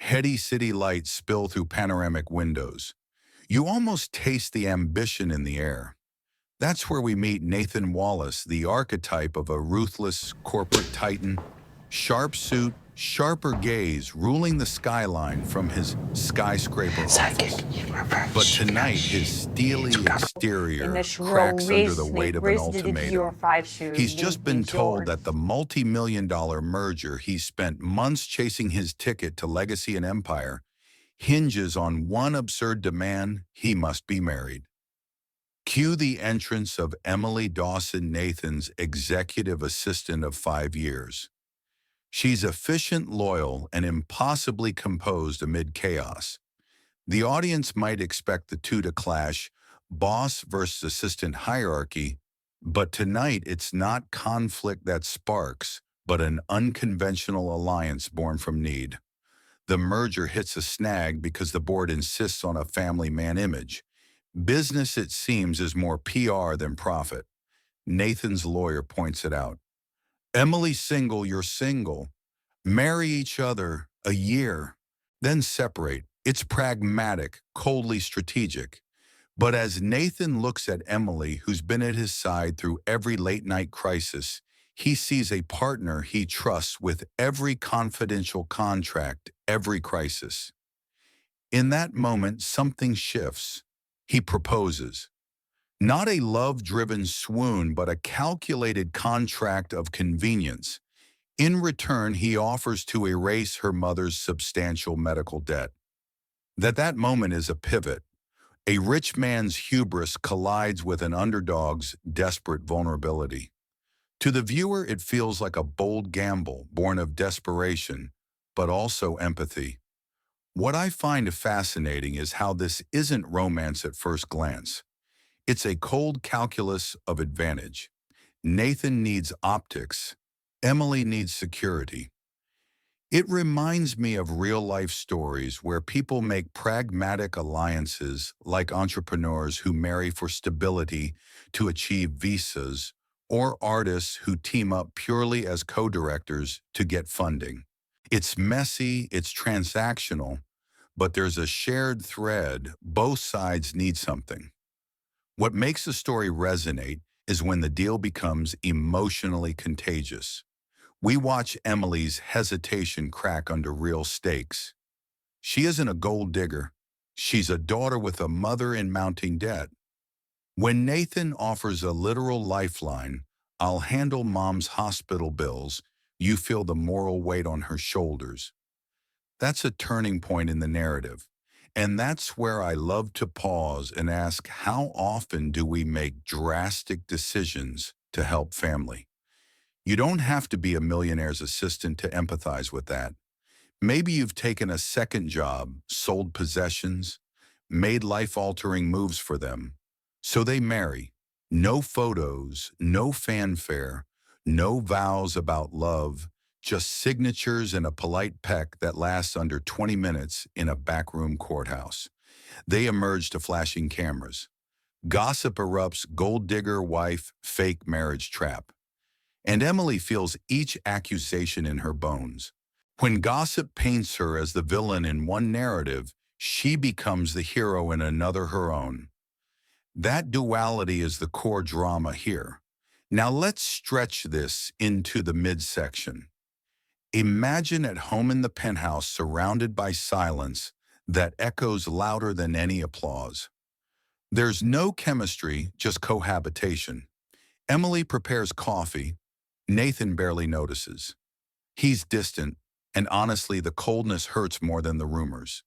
Heady city lights spill through panoramic windows. You almost taste the ambition in the air. That's where we meet Nathan Wallace, the archetype of a ruthless corporate titan. Sharp suit, sharper gaze, ruling the skyline from his skyscraper office. But tonight, his steely exterior cracks under the weight of an ultimatum. He's just been told that the multi-million-dollar merger he's spent months chasing his ticket to legacy and empire hinges on one absurd demand: he must be married. Cue the entrance of Emily Dawson, Nathan's executive assistant of 5 years. She's efficient, loyal, and impossibly composed amid chaos. The audience might expect the two to clash, boss versus assistant hierarchy, but tonight it's not conflict that sparks, but an unconventional alliance born from need. The merger hits a snag because the board insists on a family man image. Business, it seems, is more PR than profit. Nathan's lawyer points it out. Emily's single, you're single. Marry each other a year, then separate. It's pragmatic, coldly strategic. But as Nathan looks at Emily, who's been at his side through every late-night crisis, he sees a partner he trusts with every confidential contract, every crisis. In that moment, something shifts. He proposes. Not a love-driven swoon, but a calculated contract of convenience. In return, he offers to erase her mother's substantial medical debt. That moment is a pivot. A rich man's hubris collides with an underdog's desperate vulnerability. To the viewer, it feels like a bold gamble, born of desperation, but also empathy. What I find fascinating is how this isn't romance at first glance. It's a cold calculus of advantage. Nathan needs optics. Emily needs security. It reminds me of real-life stories where people make pragmatic alliances, like entrepreneurs who marry for stability to achieve visas, or artists who team up purely as co-directors to get funding. It's messy, it's transactional, but there's a shared thread. Both sides need something. What makes a story resonate is when the deal becomes emotionally contagious. We watch Emily's hesitation crack under real stakes. She isn't a gold digger. She's a daughter with a mother in mounting debt. When Nathan offers a literal lifeline, "I'll handle mom's hospital bills," you feel the moral weight on her shoulders. That's a turning point in the narrative. And that's where I love to pause and ask, how often do we make drastic decisions to help family? You don't have to be a millionaire's assistant to empathize with that. Maybe you've taken a second job, sold possessions, made life-altering moves for them. So they marry. No photos, no fanfare, no vows about love, just signatures and a polite peck that lasts under 20 minutes in a backroom courthouse. They emerge to flashing cameras. Gossip erupts: gold digger, wife, fake marriage trap. And Emily feels each accusation in her bones. When gossip paints her as the villain in one narrative, she becomes the hero in another, her own. That duality is the core drama here. Now let's stretch this into the midsection. Imagine at home in the penthouse, surrounded by silence that echoes louder than any applause. There's no chemistry, just cohabitation. Emily prepares coffee. Nathan barely notices. He's distant, and honestly, the coldness hurts more than the rumors.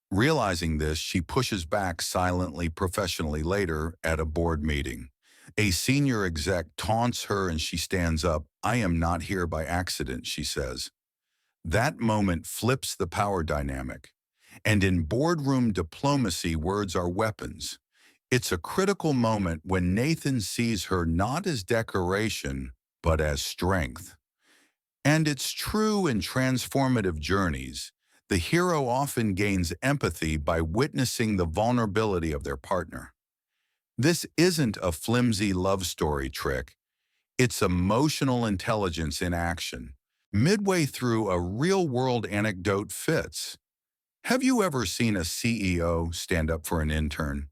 Realizing this, she pushes back silently, professionally. Later, at a board meeting, a senior exec taunts her and she stands up. "I am not here by accident," she says. That moment flips the power dynamic. And in boardroom diplomacy, words are weapons. It's a critical moment when Nathan sees her not as decoration, but as strength. And it's true in transformative journeys. The hero often gains empathy by witnessing the vulnerability of their partner. This isn't a flimsy love story trick. It's emotional intelligence in action. Midway through, a real-world anecdote fits. Have you ever seen a CEO stand up for an intern?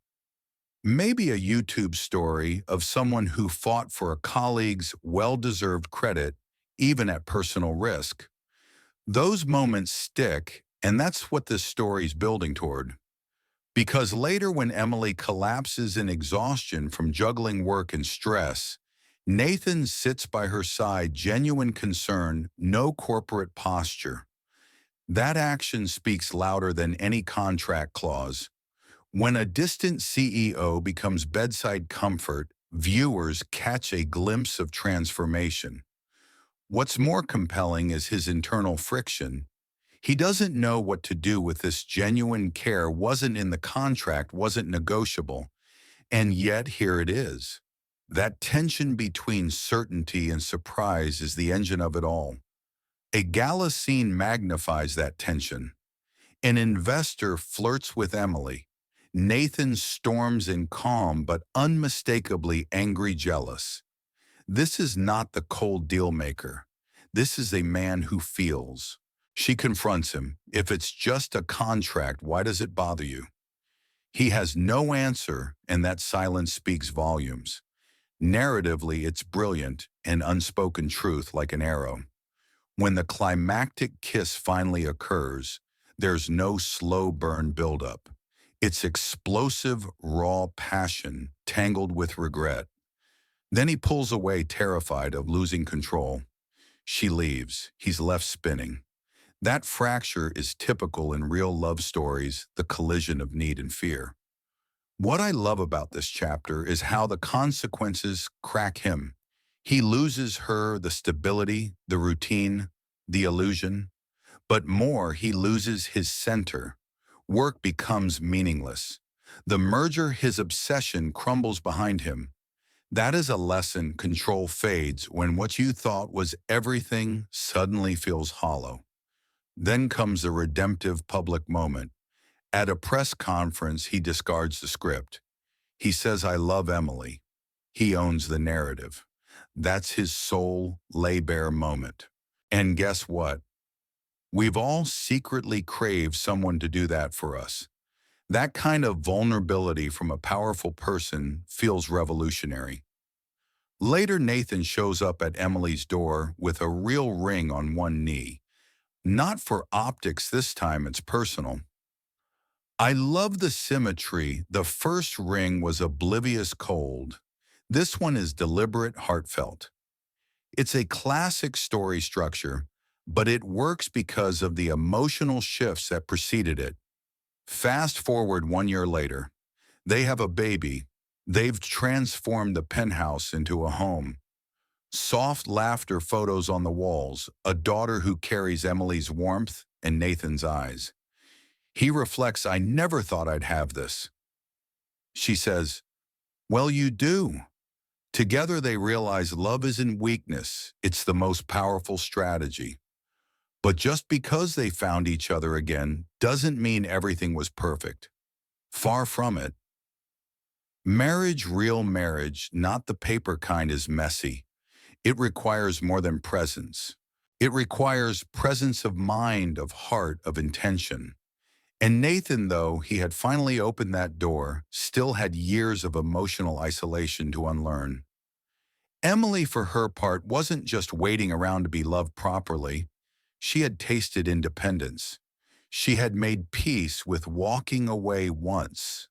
Maybe a YouTube story of someone who fought for a colleague's well-deserved credit, even at personal risk. Those moments stick, and that's what this story's building toward. Because later, when Emily collapses in exhaustion from juggling work and stress, Nathan sits by her side, genuine concern, no corporate posture. That action speaks louder than any contract clause. When a distant CEO becomes bedside comfort, viewers catch a glimpse of transformation. What's more compelling is his internal friction. He doesn't know what to do with this genuine care, wasn't in the contract, wasn't negotiable, and yet here it is. That tension between certainty and surprise is the engine of it all. A gala scene magnifies that tension. An investor flirts with Emily. Nathan storms in calm but unmistakably angry jealous. This is not the cold deal maker. This is a man who feels. She confronts him. If it's just a contract, why does it bother you? He has no answer, and that silence speaks volumes. Narratively, it's brilliant, an unspoken truth like an arrow. When the climactic kiss finally occurs, there's no slow burn buildup. It's explosive, raw passion, tangled with regret. Then he pulls away, terrified of losing control. She leaves. He's left spinning. That fracture is typical in real love stories, the collision of need and fear. What I love about this chapter is how the consequences crack him. He loses her, the stability, the routine, the illusion. But more, he loses his center. Work becomes meaningless. The merger, his obsession, crumbles behind him. That is a lesson. Control fades when what you thought was everything suddenly feels hollow. Then comes the redemptive public moment. At a press conference, he discards the script. He says, "I love Emily." He owns the narrative. That's his soul lay-bare moment. And guess what? We've all secretly craved someone to do that for us. That kind of vulnerability from a powerful person feels revolutionary. Later, Nathan shows up at Emily's door with a real ring on one knee. Not for optics this time, it's personal. I love the symmetry. The first ring was oblivious cold. This one is deliberate, heartfelt. It's a classic story structure, but it works because of the emotional shifts that preceded it. Fast forward 1 year later. They have a baby. They've transformed the penthouse into a home. Soft laughter photos on the walls, a daughter who carries Emily's warmth and Nathan's eyes. He reflects, "I never thought I'd have this." She says, "Well, you do." Together they realize love isn't weakness, it's the most powerful strategy. But just because they found each other again doesn't mean everything was perfect. Far from it. Marriage, real marriage, not the paper kind, is messy. It requires more than presence. It requires presence of mind, of heart, of intention. And Nathan, though he had finally opened that door, still had years of emotional isolation to unlearn. Emily, for her part, wasn't just waiting around to be loved properly. She had tasted independence. She had made peace with walking away once.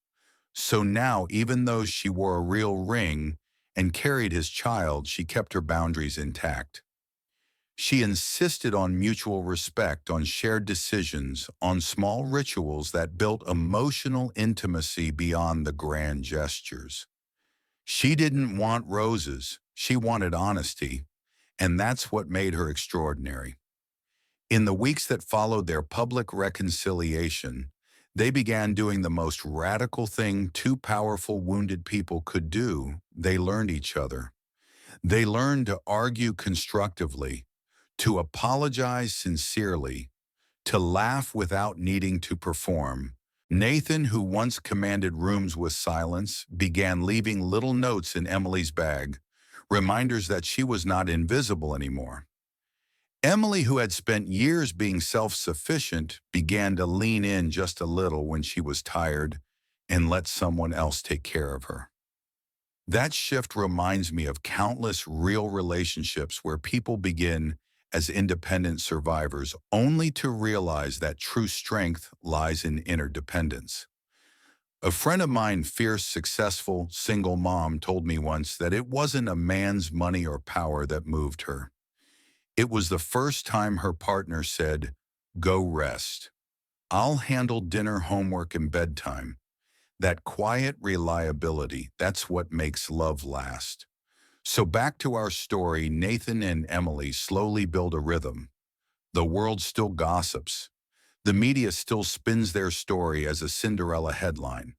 So now, even though she wore a real ring and carried his child, she kept her boundaries intact. She insisted on mutual respect, on shared decisions, on small rituals that built emotional intimacy beyond the grand gestures. She didn't want roses, she wanted honesty, and that's what made her extraordinary. In the weeks that followed their public reconciliation, they began doing the most radical thing two powerful, wounded people could do. They learned each other. They learned to argue constructively, to apologize sincerely, to laugh without needing to perform. Nathan, who once commanded rooms with silence, began leaving little notes in Emily's bag, reminders that she was not invisible anymore. Emily, who had spent years being self-sufficient, began to lean in just a little when she was tired and let someone else take care of her. That shift reminds me of countless real relationships where people begin as independent survivors only to realize that true strength lies in interdependence. A friend of mine, fierce, successful, single mom, told me once that it wasn't a man's money or power that moved her. It was the first time her partner said, "Go rest. I'll handle dinner, homework, and bedtime." That quiet reliability, that's what makes love last. So back to our story, Nathan and Emily slowly build a rhythm. The world still gossips. The media still spins their story as a Cinderella headline.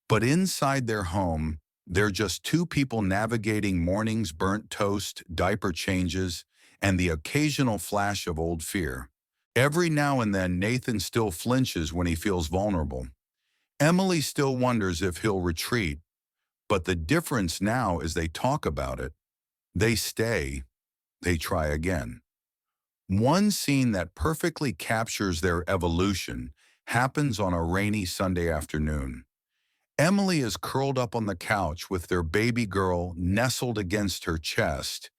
But inside their home, they're just two people navigating mornings, burnt toast, diaper changes, and the occasional flash of old fear. Every now and then, Nathan still flinches when he feels vulnerable. Emily still wonders if he'll retreat, but the difference now is they talk about it. They stay, they try again. One scene that perfectly captures their evolution happens on a rainy Sunday afternoon. Emily is curled up on the couch with their baby girl nestled against her chest,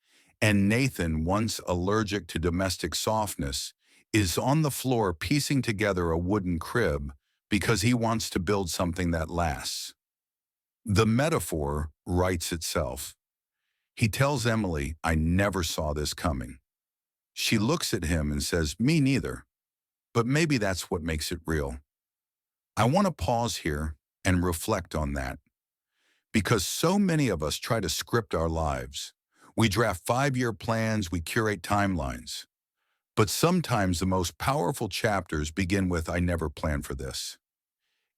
and Nathan, once allergic to domestic softness, is on the floor piecing together a wooden crib because he wants to build something that lasts. The metaphor writes itself. He tells Emily, "I never saw this coming." She looks at him and says, "Me neither." But maybe that's what makes it real. I want to pause here and reflect on that, because so many of us try to script our lives. We draft 5-year plans, we curate timelines. But sometimes the most powerful chapters begin with, "I never planned for this."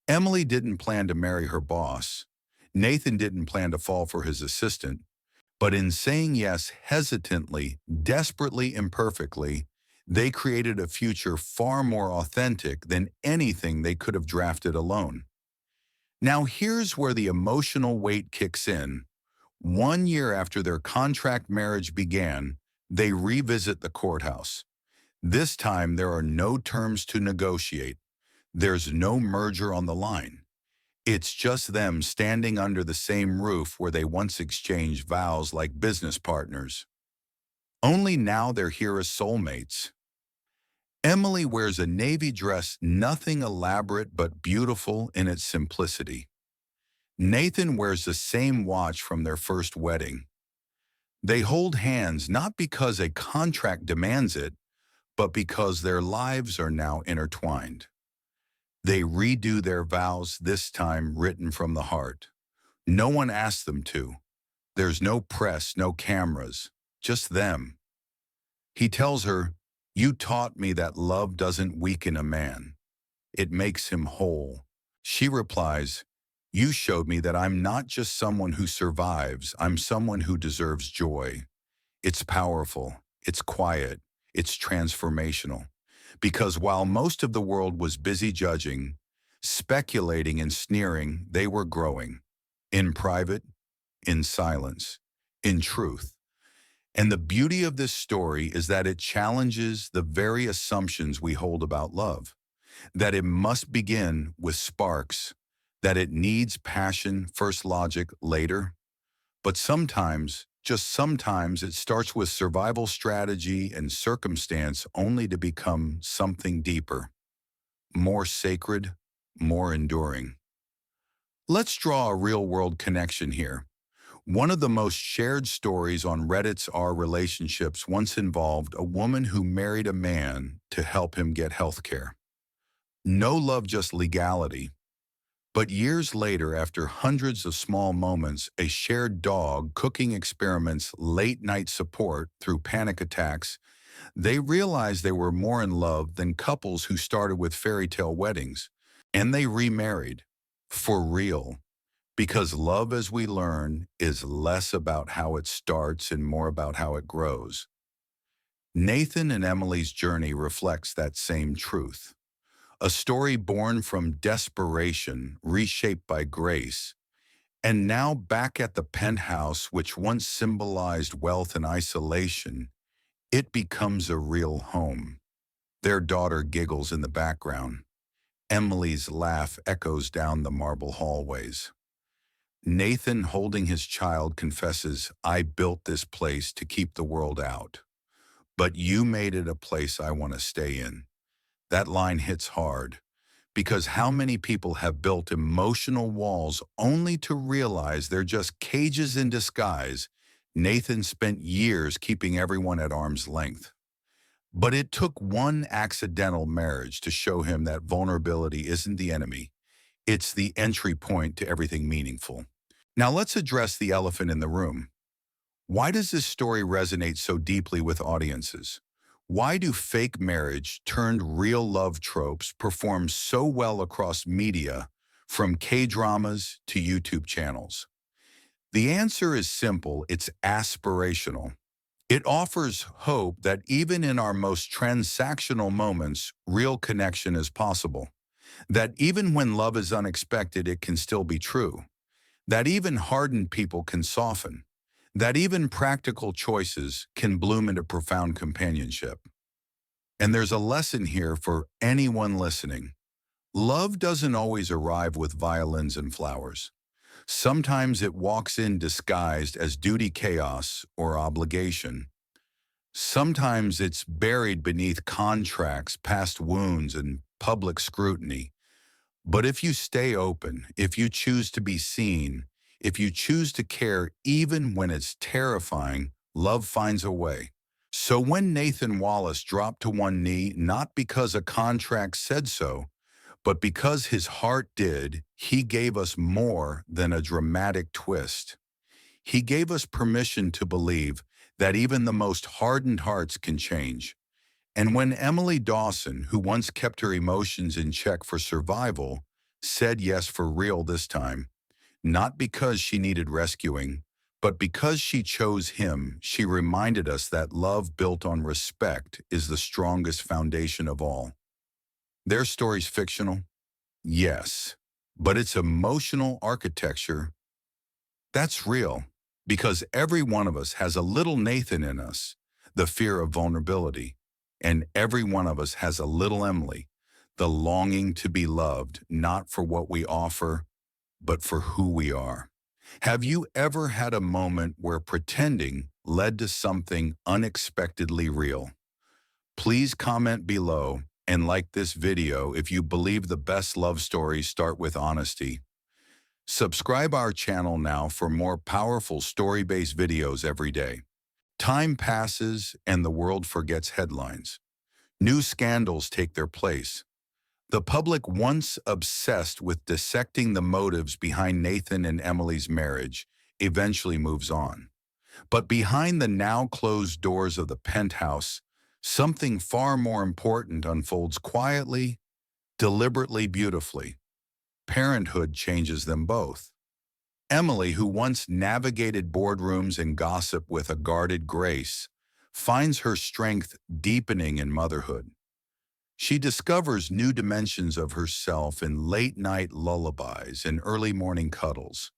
Emily didn't plan to marry her boss. Nathan didn't plan to fall for his assistant. But in saying yes hesitantly, desperately, imperfectly, they created a future far more authentic than anything they could have drafted alone. Now here's where the emotional weight kicks in. 1 year after their contract marriage began, they revisit the courthouse. This time there are no terms to negotiate. There's no merger on the line. It's just them standing under the same roof where they once exchanged vows like business partners. Only now they're here as soulmates. Emily wears a navy dress, nothing elaborate but beautiful in its simplicity. Nathan wears the same watch from their first wedding. They hold hands not because a contract demands it, but because their lives are now intertwined. They redo their vows, this time written from the heart. No one asked them to. There's no press, no cameras, just them. He tells her, "You taught me that love doesn't weaken a man. It makes him whole." She replies, "You showed me that I'm not just someone who survives, I'm someone who deserves joy." It's powerful, it's quiet, it's transformational. Because while most of the world was busy judging, speculating and sneering, they were growing. In private, in silence, in truth. And the beauty of this story is that it challenges the very assumptions we hold about love. That it must begin with sparks, that it needs passion, first logic, later. But sometimes, just sometimes, it starts with survival strategy and circumstance only to become something deeper, more sacred, more enduring. Let's draw a real-world connection here. One of the most shared stories on Reddit's R Relationships once involved a woman who married a man to help him get health care. No love, just legality. But years later, after hundreds of small moments, a shared dog, cooking experiments, late-night support through panic attacks, they realized they were more in love than couples who started with fairy tale weddings. And they remarried. For real. Because love, as we learn, is less about how it starts and more about how it grows. Nathan and Emily's journey reflects that same truth. A story born from desperation, reshaped by grace, and now back at the penthouse which once symbolized wealth and isolation, It becomes a real home. Their daughter giggles in the background. Emily's laugh echoes down the marble hallways. Nathan, holding his child, confesses, "I built this place to keep the world out, but you made it a place I want to stay in." That line hits hard, because how many people have built emotional walls only to realize they're just cages in disguise? Nathan spent years keeping everyone at arm's length. But it took one accidental marriage to show him that vulnerability isn't the enemy. It's the entry point to everything meaningful. Now let's address the elephant in the room. Why does this story resonate so deeply with audiences? Why do fake marriage turned real love tropes perform so well across media, from K-dramas to YouTube channels? The answer is simple: it's aspirational. It offers hope that even in our most transactional moments, real connection is possible. That even when love is unexpected, it can still be true. That even hardened people can soften. That even practical choices can bloom into profound companionship. And there's a lesson here for anyone listening. Love doesn't always arrive with violins and flowers. Sometimes it walks in disguised as duty chaos or obligation. Sometimes it's buried beneath contracts, past wounds, and public scrutiny. But if you stay open, if you choose to be seen, if you choose to care even when it's terrifying, love finds a way. So when Nathan Wallace dropped to one knee, not because a contract said so, but because his heart did, he gave us more than a dramatic twist. He gave us permission to believe that even the most hardened hearts can change. And when Emily Dawson, who once kept her emotions in check for survival, said yes for real this time, not because she needed rescuing, but because she chose him, she reminded us that love built on respect is the strongest foundation of all. Their story's fictional? Yes. But its emotional architecture, that's real. Because every one of us has a little Nathan in us, the fear of vulnerability. And every one of us has a little Emily, the longing to be loved, not for what we offer, but for who we are. Have you ever had a moment where pretending led to something unexpectedly real? Please comment below and like this video if you believe the best love stories start with honesty. Subscribe our channel now for more powerful story-based videos every day. Time passes and the world forgets headlines. New scandals take their place. The public, once obsessed with dissecting the motives behind Nathan and Emily's marriage, eventually moves on. But behind the now closed doors of the penthouse, something far more important unfolds quietly, deliberately, beautifully. Parenthood changes them both. Emily, who once navigated boardrooms and gossip with a guarded grace, finds her strength deepening in motherhood. She discovers new dimensions of herself in late-night lullabies and early-morning cuddles.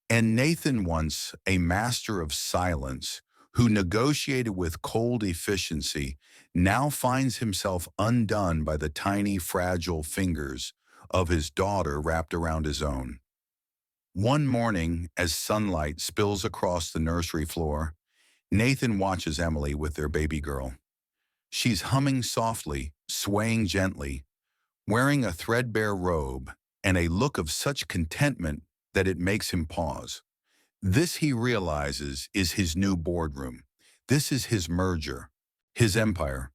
And Nathan, once a master of silence, who negotiated with cold efficiency, now finds himself undone by the tiny, fragile fingers of his daughter wrapped around his own. One morning, as sunlight spills across the nursery floor, Nathan watches Emily with their baby girl. She's humming softly, swaying gently, wearing a threadbare robe and a look of such contentment that it makes him pause. This, he realizes, is his new boardroom. This is his merger, his empire.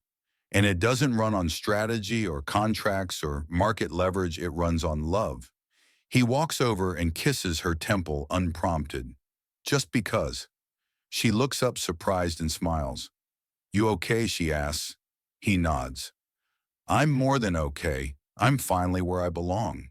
And it doesn't run on strategy or contracts or market leverage, it runs on love. He walks over and kisses her temple unprompted, just because. She looks up surprised and smiles. "You okay?" she asks. He nods. "I'm more than okay. I'm finally where I belong."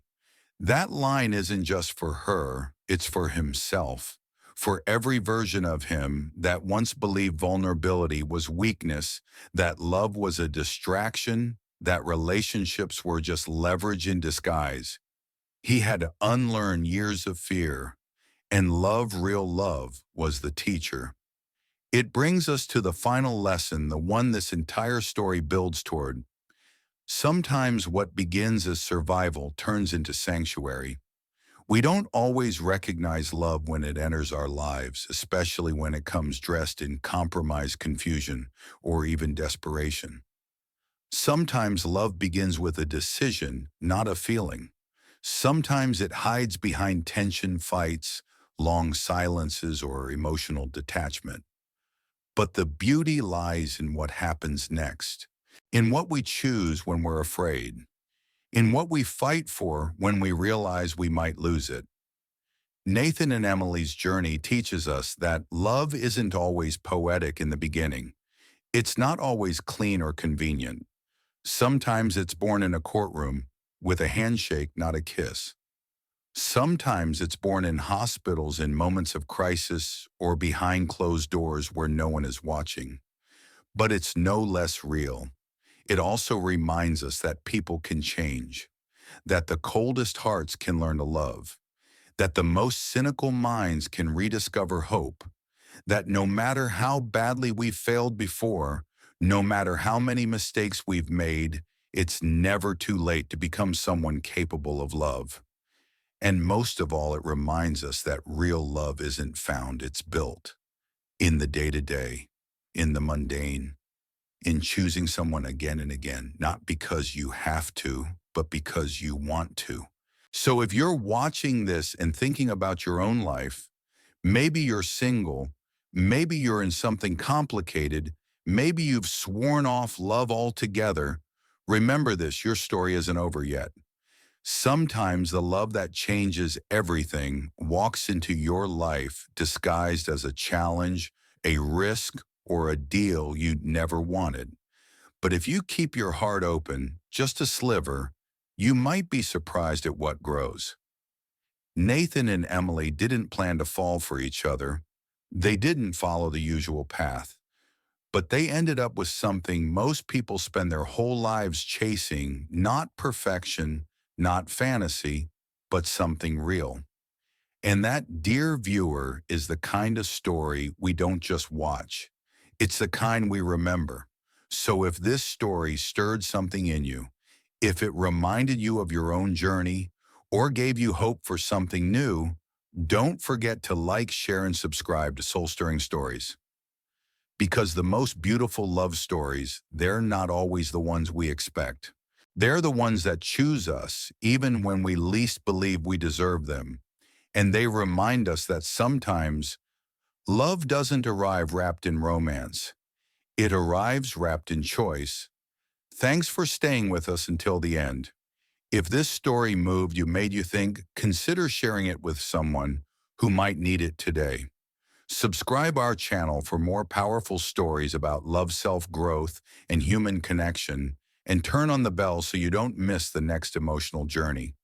That line isn't just for her, it's for himself. For every version of him that once believed vulnerability was weakness, that love was a distraction, that relationships were just leverage in disguise. He had to unlearn years of fear, and love, real love, was the teacher. It brings us to the final lesson, the one this entire story builds toward. Sometimes what begins as survival turns into sanctuary. We don't always recognize love when it enters our lives, especially when it comes dressed in compromise, confusion, or even desperation. Sometimes love begins with a decision, not a feeling. Sometimes it hides behind tension, fights, long silences, or emotional detachment. But the beauty lies in what happens next, in what we choose when we're afraid, in what we fight for when we realize we might lose it. Nathan and Emily's journey teaches us that love isn't always poetic in the beginning. It's not always clean or convenient. Sometimes it's born in a courtroom with a handshake, not a kiss. Sometimes it's born in hospitals in moments of crisis or behind closed doors where no one is watching. But it's no less real. It also reminds us that people can change, that the coldest hearts can learn to love, that the most cynical minds can rediscover hope, that no matter how badly we've failed before, no matter how many mistakes we've made, it's never too late to become someone capable of love. And most of all, it reminds us that real love isn't found, it's built in the day-to-day, in the mundane, in choosing someone again and again, not because you have to, but because you want to. So if you're watching this and thinking about your own life, maybe you're single, maybe you're in something complicated, maybe you've sworn off love altogether, remember this, your story isn't over yet. Sometimes the love that changes everything walks into your life disguised as a challenge, a risk, or a deal you'd never wanted. But if you keep your heart open, just a sliver, you might be surprised at what grows. Nathan and Emily didn't plan to fall for each other. They didn't follow the usual path. But they ended up with something most people spend their whole lives chasing, not perfection, not fantasy, but something real. And that, dear viewer, is the kind of story we don't just watch. It's the kind we remember. So if this story stirred something in you, if it reminded you of your own journey, or gave you hope for something new, don't forget to like, share, and subscribe to Soul Stirring Stories. Because the most beautiful love stories, they're not always the ones we expect. They're the ones that choose us, even when we least believe we deserve them. And they remind us that sometimes love doesn't arrive wrapped in romance. It arrives wrapped in choice. Thanks for staying with us until the end. If this story moved you, made you think, consider sharing it with someone who might need it today. Subscribe our channel for more powerful stories about love, self-growth, and human connection, and turn on the bell so you don't miss the next emotional journey.